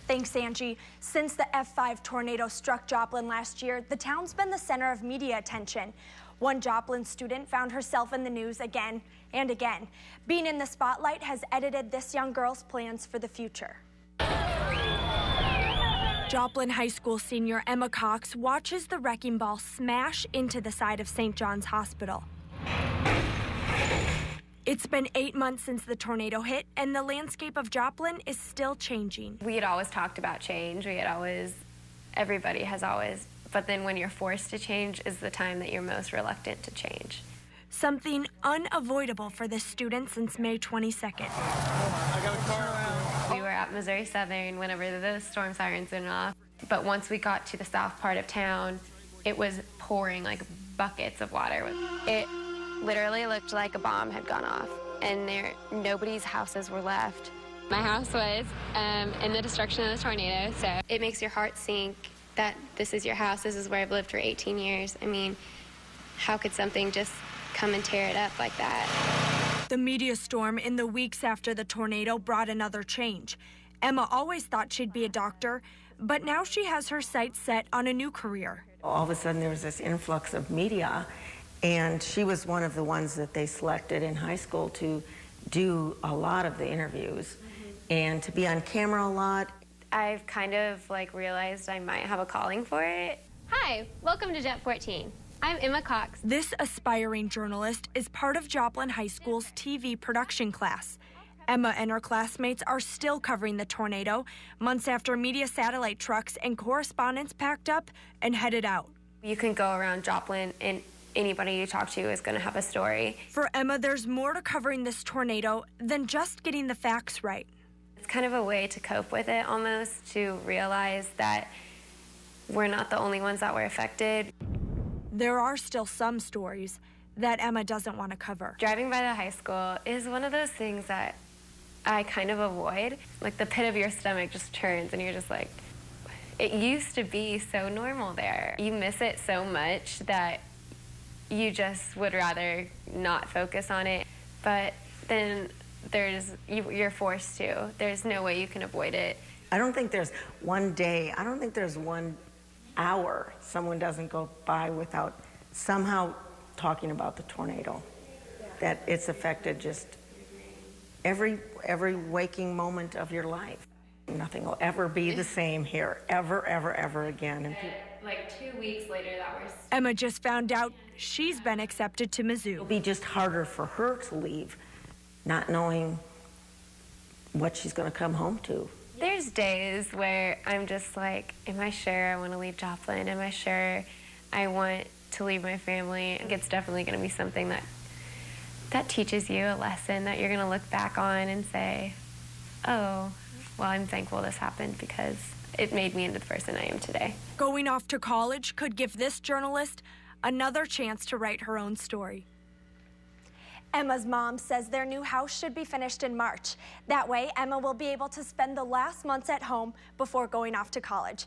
Thanks, Angie. Since the F5 tornado struck Joplin last year, the town's been the center of media attention. One Joplin student found herself in the news again and again. Being in the spotlight has edited this young girl's plans for the future. Joplin High School senior Emma Cox watches the wrecking ball smash into the side of St. John's Hospital. It's been 8 months since the tornado hit, and the landscape of Joplin is still changing. We had always talked about change. Everybody has always, but then when you're forced to change is the time that you're most reluctant to change. Something unavoidable for this student since May 22nd. I got a car around. We were at Missouri Southern whenever the storm sirens went off, but once we got to the south part of town, it was pouring like buckets of water. It literally looked like a bomb had gone off, and nobody's houses were left. My house was in the destruction of the tornado, so it makes your heart sink that this is your house, this is where I've lived for 18 years. I mean, how could something just come and tear it up like that? The media storm in the weeks after the tornado brought another change. Emma always thought she'd be a doctor, but now she has her sights set on a new career. All of a sudden there was this influx of media, and she was one of the ones that they selected in high school to do a lot of the interviews and to be on camera a lot. I've kind of realized I might have a calling for it. Hi, welcome to Jet 14. I'm Emma Cox. This aspiring journalist is part of Joplin High School's TV production class. Emma and her classmates are still covering the tornado months after media satellite trucks and correspondents packed up and headed out. You can go around Joplin and anybody you talk to is going to have a story. For Emma, there's more to covering this tornado than just getting the facts right. It's kind of a way to cope with it almost, to realize that we're not the only ones that were affected. There are still some stories that Emma doesn't want to cover. Driving by the high school is one of those things that I kind of avoid. Like the pit of your stomach just turns and you're just like, it used to be so normal there. You miss it so much that you just would rather not focus on it. But then you're forced to. There's no way you can avoid it. I don't think there's one day, I don't think there's 1 hour someone doesn't go by without somehow talking about the tornado. That it's affected just every waking moment of your life. Nothing will ever be the same here, ever again. And 2 weeks later, that was... Emma just found out she's been accepted to Mizzou. It'll be just harder for her to leave, not knowing what she's going to come home to. There's days where I'm just like, am I sure I want to leave Joplin? Am I sure I want to leave my family? It's definitely going to be something that teaches you a lesson that you're going to look back on and say, oh, well, I'm thankful this happened because it made me into the person I am today. Going off to college could give this journalist another chance to write her own story. Emma's mom says their new house should be finished in March. That way, Emma will be able to spend the last months at home before going off to college.